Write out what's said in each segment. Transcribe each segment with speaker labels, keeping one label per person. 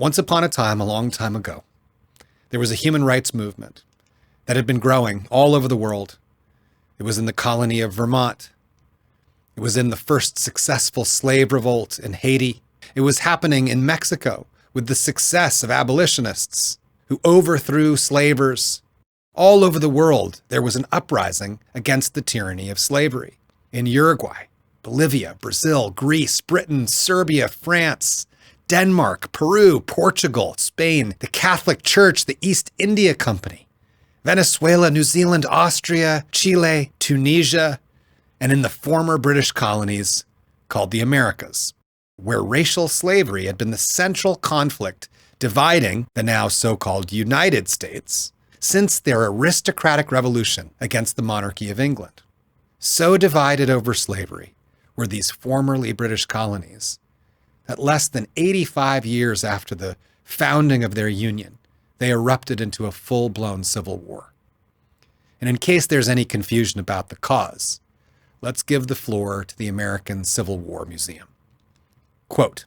Speaker 1: Once upon a time, a long time ago, there was a human rights movement that had been growing all over the world. It was in the colony of Vermont. It was in the first successful slave revolt in Haiti. It was happening in Mexico with the success of abolitionists who overthrew slavers. All over the world, there was an uprising against the tyranny of slavery. In Uruguay, Bolivia, Brazil, Greece, Britain, Serbia, France, Denmark, Peru, Portugal, Spain, the Catholic Church, the East India Company, Venezuela, New Zealand, Austria, Chile, Tunisia, and in the former British colonies called the Americas, where racial slavery had been the central conflict dividing the now so-called United States since their aristocratic revolution against the monarchy of England. So divided over slavery were these formerly British colonies that less than 85 years after the founding of their union, they erupted into a full-blown civil war. And in case there's any confusion about the cause, let's give the floor to the American Civil War Museum. Quote,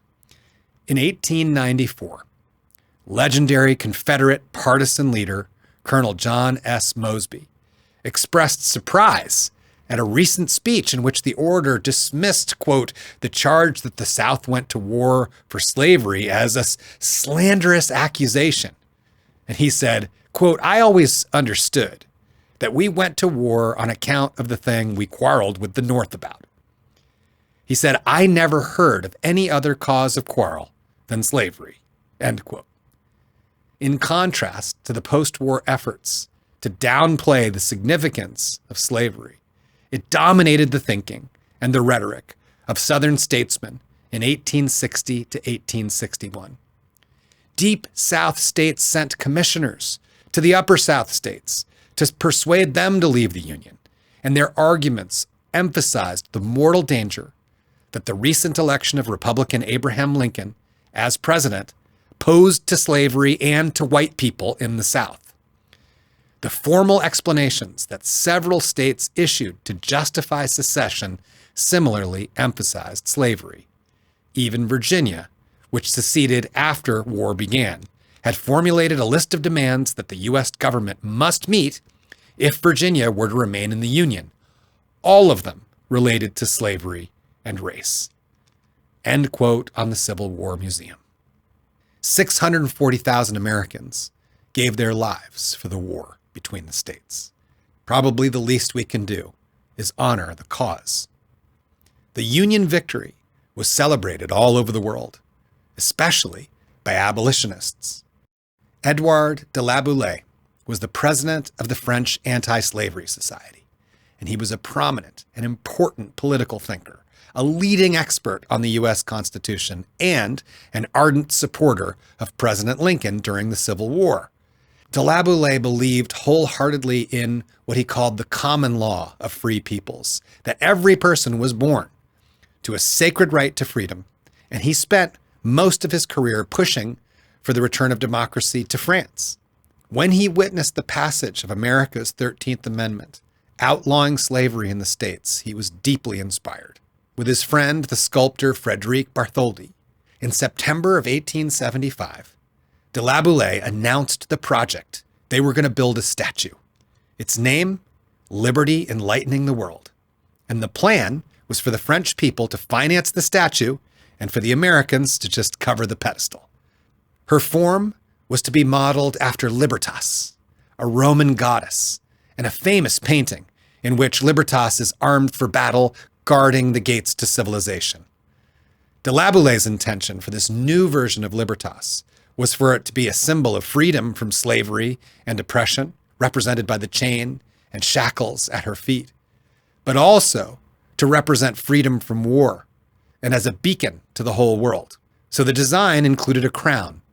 Speaker 1: in 1894, legendary Confederate partisan leader Colonel John S. Mosby expressed surprise at a recent speech in which the orator dismissed, quote, the charge that the South went to war for slavery as a slanderous accusation. And he said, quote, I always understood that we went to war on account of the thing we quarreled with the North about. He said, I never heard of any other cause of quarrel than slavery, end quote. In contrast to the post-war efforts to downplay the significance of slavery, it dominated the thinking and the rhetoric of Southern statesmen in 1860 to 1861. Deep South states sent commissioners to the Upper South states to persuade them to leave the Union, and their arguments emphasized the mortal danger that the recent election of Republican Abraham Lincoln as president posed to slavery and to white people in the South. The formal explanations that several states issued to justify secession similarly emphasized slavery. Even Virginia, which seceded after war began, had formulated a list of demands that the U.S. government must meet if Virginia were to remain in the Union, all of them related to slavery and race. End quote on the Civil War Museum. 640,000 Americans gave their lives for the war between the states. Probably the least we can do is honor the cause. The Union victory was celebrated all over the world, especially by abolitionists. Edouard de La Boulaye was the president of the French Anti-Slavery Society, and he was a prominent and important political thinker, a leading expert on the U.S. Constitution, and an ardent supporter of President Lincoln during the Civil War. De La Boulaye believed wholeheartedly in what he called the common law of free peoples, that every person was born to a sacred right to freedom, and he spent most of his career pushing for the return of democracy to France. When he witnessed the passage of America's 13th Amendment, outlawing slavery in the States, he was deeply inspired. With his friend, the sculptor Frédéric Bartholdi, in September of 1875, de La Boulaye announced the project. They were going to build a statue. Its name, Liberty Enlightening the World. And the plan was for the French people to finance the statue and for the Americans to just cover the pedestal. Her form was to be modeled after Libertas, a Roman goddess, and a famous painting in which Libertas is armed for battle, guarding the gates to civilization. De La Boulaye's intention for this new version of Libertas was for it to be a symbol of freedom from slavery and oppression, represented by the chain and shackles at her feet, but also to represent freedom from war and as a beacon to the whole world. So the design included a crown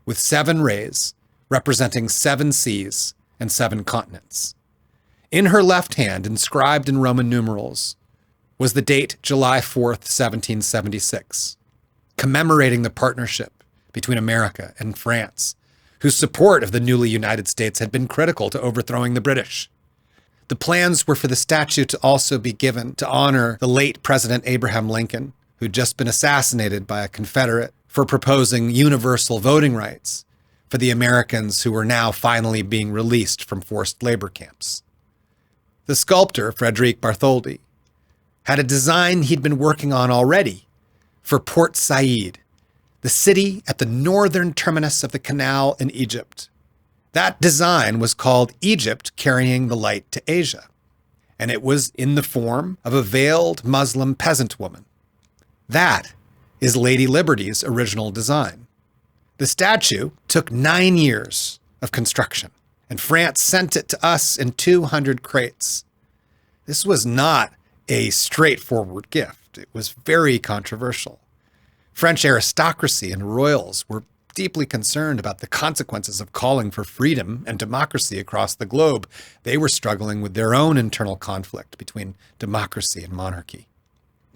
Speaker 1: with 7 rays representing 7 seas and 7 continents. In her left hand, inscribed in Roman numerals, was the date July 4th, 1776, commemorating the partnership between America and France, whose support of the newly United States had been critical to overthrowing the British. The plans were for the statue to also be given to honor the late President Abraham Lincoln, who'd just been assassinated by a Confederate for proposing universal voting rights for the Americans who were now finally being released from forced labor camps. The sculptor, Frederic Bartholdi, had a design he'd been working on already for Port Said, the city at the northern terminus of the canal in Egypt. That design was called Egypt Carrying the Light to Asia, and it was in the form of a veiled Muslim peasant woman. That is Lady Liberty's original design. The statue took 9 years of construction, and France sent it to us in 200 crates. This was not a straightforward gift. It was very controversial. French aristocracy and royals were deeply concerned about the consequences of calling for freedom and democracy across the globe. They were struggling with their own internal conflict between democracy and monarchy.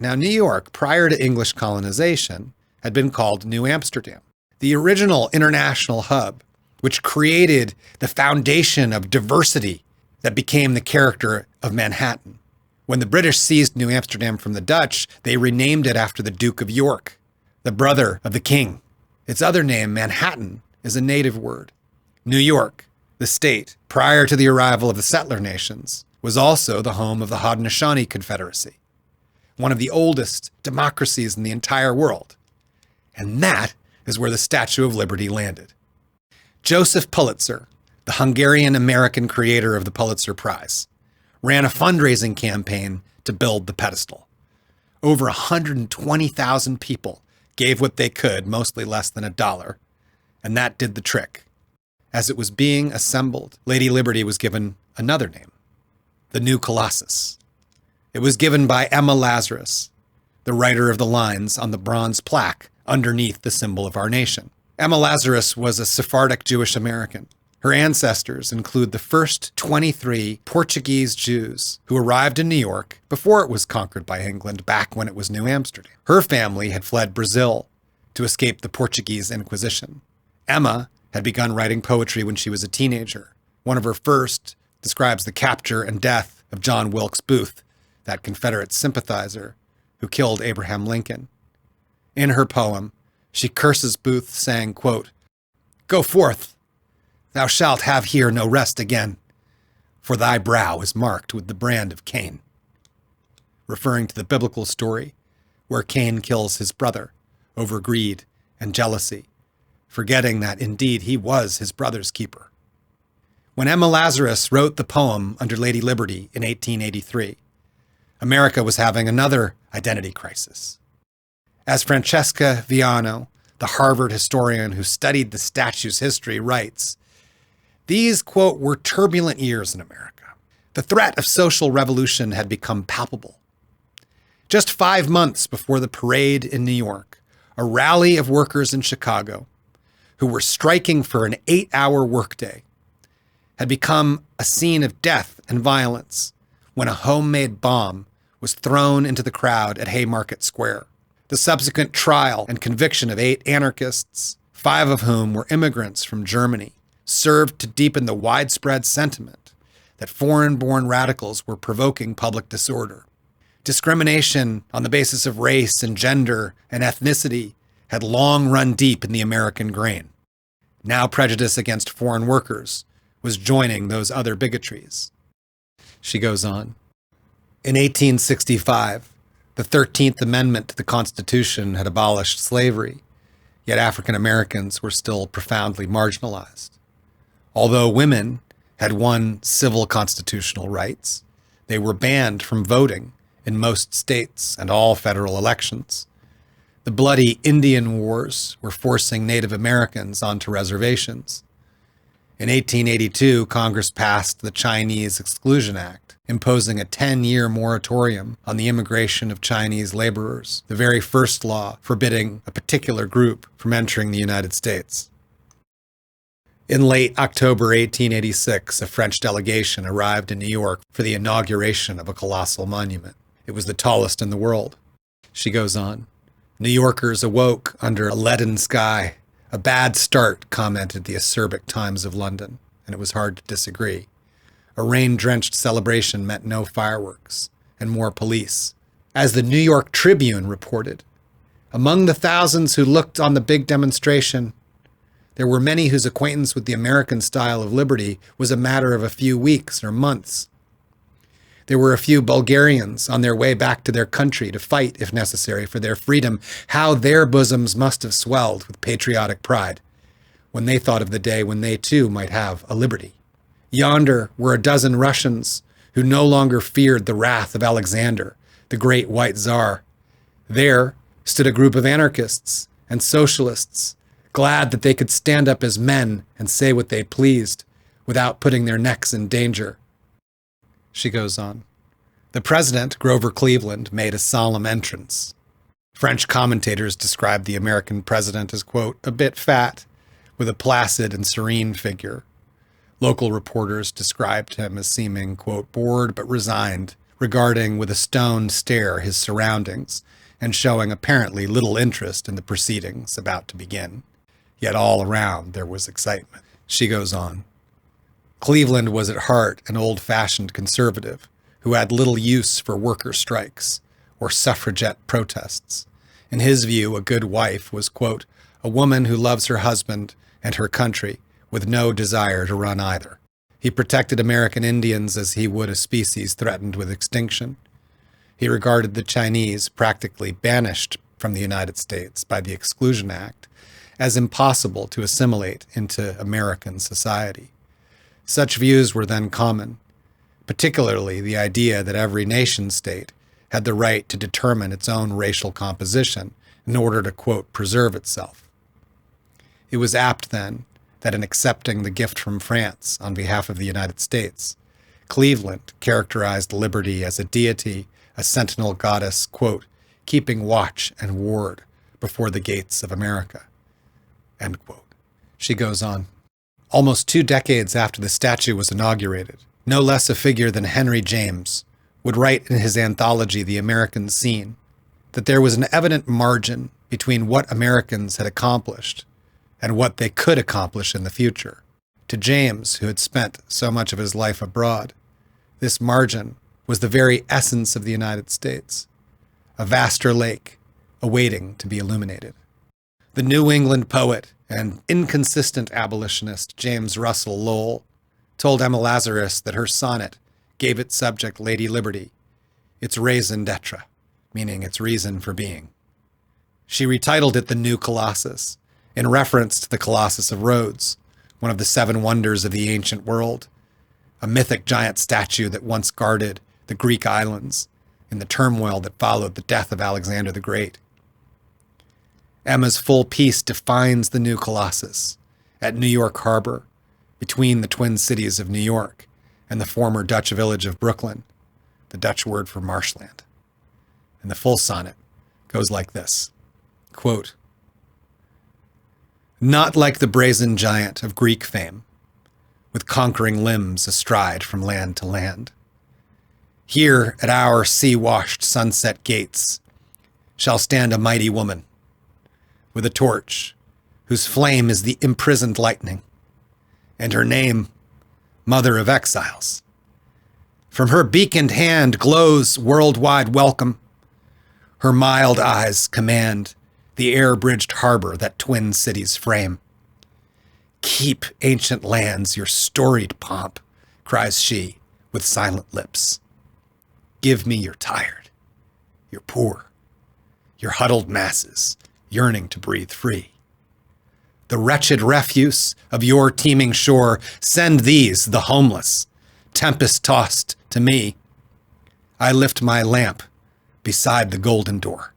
Speaker 1: Now, New York, prior to English colonization, had been called New Amsterdam, the original international hub, which created the foundation of diversity that became the character of Manhattan. When the British seized New Amsterdam from the Dutch, they renamed it after the Duke of York, the brother of the king. Its other name, Manhattan, is a native word. New York, the state, prior to the arrival of the settler nations, was also the home of the Haudenosaunee Confederacy, one of the oldest democracies in the entire world. And that is where the Statue of Liberty landed. Joseph Pulitzer, the Hungarian-American creator of the Pulitzer Prize, ran a fundraising campaign to build the pedestal. Over 120,000 people gave what they could, mostly less than $1, and that did the trick. As it was being assembled, Lady Liberty was given another name, the New Colossus. It was given by Emma Lazarus, the writer of the lines on the bronze plaque underneath the symbol of our nation. Emma Lazarus was a Sephardic Jewish American. Her ancestors include the first 23 Portuguese Jews who arrived in New York before it was conquered by England, back when it was New Amsterdam. Her family had fled Brazil to escape the Portuguese Inquisition. Emma had begun writing poetry when she was a teenager. One of her first describes the capture and death of John Wilkes Booth, that Confederate sympathizer who killed Abraham Lincoln. In her poem, she curses Booth, saying, quote, "Go forth, thou shalt have here no rest again, for thy brow is marked with the brand of Cain," referring to the biblical story where Cain kills his brother over greed and jealousy, forgetting that indeed he was his brother's keeper. When Emma Lazarus wrote the poem under Lady Liberty in 1883, America was having another identity crisis. As Francesca Viano, the Harvard historian who studied the statue's history, writes, these, quote, were turbulent years in America. The threat of social revolution had become palpable. Just 5 months before the parade in New York, a rally of workers in Chicago who were striking for an 8-hour workday had become a scene of death and violence when a homemade bomb was thrown into the crowd at Haymarket Square. The subsequent trial and conviction of 8 anarchists, 5 of whom were immigrants from Germany, served to deepen the widespread sentiment that foreign-born radicals were provoking public disorder. Discrimination on the basis of race and gender and ethnicity had long run deep in the American grain. Now prejudice against foreign workers was joining those other bigotries. She goes on. In 1865, the 13th Amendment to the Constitution had abolished slavery, yet African Americans were still profoundly marginalized. Although women had won civil constitutional rights, they were banned from voting in most states and all federal elections. The bloody Indian Wars were forcing Native Americans onto reservations. In 1882, Congress passed the Chinese Exclusion Act, imposing a 10-year moratorium on the immigration of Chinese laborers, the very first law forbidding a particular group from entering the United States. In late October 1886, a French delegation arrived in New York for the inauguration of a colossal monument. It was the tallest in the world. She goes on. New Yorkers awoke under a leaden sky. A bad start, commented the acerbic Times of London, and it was hard to disagree. A rain-drenched celebration meant no fireworks and more police. As the New York Tribune reported, Among the thousands who looked on the big demonstration, there were many whose acquaintance with the American style of liberty was a matter of a few weeks or months. There were a few Bulgarians on their way back to their country to fight, if necessary, for their freedom. How their bosoms must have swelled with patriotic pride when they thought of the day when they too might have a liberty. Yonder were a dozen Russians who no longer feared the wrath of Alexander, the great white Tsar. There stood a group of anarchists and socialists, glad that they could stand up as men and say what they pleased without putting their necks in danger. She goes on. The president, Grover Cleveland, made a solemn entrance. French commentators described the American president as, quote, a bit fat, with a placid and serene figure. Local reporters described him as seeming, quote, bored but resigned, regarding with a stone stare his surroundings, and showing apparently little interest in the proceedings about to begin. Yet all around there was excitement. She goes on. Cleveland was at heart an old-fashioned conservative who had little use for worker strikes or suffragette protests. In his view, a good wife was, quote, a woman who loves her husband and her country with no desire to run either. He protected American Indians as he would a species threatened with extinction. He regarded the Chinese, practically banished from the United States by the Exclusion Act, as impossible to assimilate into American society. Such views were then common, particularly the idea that every nation-state had the right to determine its own racial composition in order to, quote, preserve itself. It was apt, then, that in accepting the gift from France on behalf of the United States, Cleveland characterized liberty as a deity, a sentinel goddess, quote, keeping watch and ward before the gates of America, end quote. She goes on. Almost 2 decades after the statue was inaugurated, no less a figure than Henry James would write in his anthology, The American Scene, that there was an evident margin between what Americans had accomplished and what they could accomplish in the future. To James, who had spent so much of his life abroad, this margin was the very essence of the United States, a vaster lake awaiting to be illuminated. The New England poet and inconsistent abolitionist James Russell Lowell told Emma Lazarus that her sonnet gave its subject Lady Liberty its raison d'etre, meaning its reason for being. She retitled it the New Colossus, in reference to the Colossus of Rhodes, one of the 7 wonders of the ancient world, a mythic giant statue that once guarded the Greek islands in the turmoil that followed the death of Alexander the Great. Emma's full piece defines the New Colossus at New York Harbor, between the twin cities of New York and the former Dutch village of Brooklyn, the Dutch word for marshland. And the full sonnet goes like this, quote, not like the brazen giant of Greek fame, with conquering limbs astride from land to land. Here at our sea-washed sunset gates shall stand a mighty woman with a torch whose flame is the imprisoned lightning, and her name, Mother of Exiles. From her beaconed hand glows worldwide welcome. Her mild eyes command the air-bridged harbor that twin cities frame. Keep, ancient lands, your storied pomp, cries she with silent lips. Give me your tired, your poor, your huddled masses yearning to breathe free. The wretched refuse of your teeming shore, send these, the homeless, tempest-tossed, to me. I lift my lamp beside the golden door.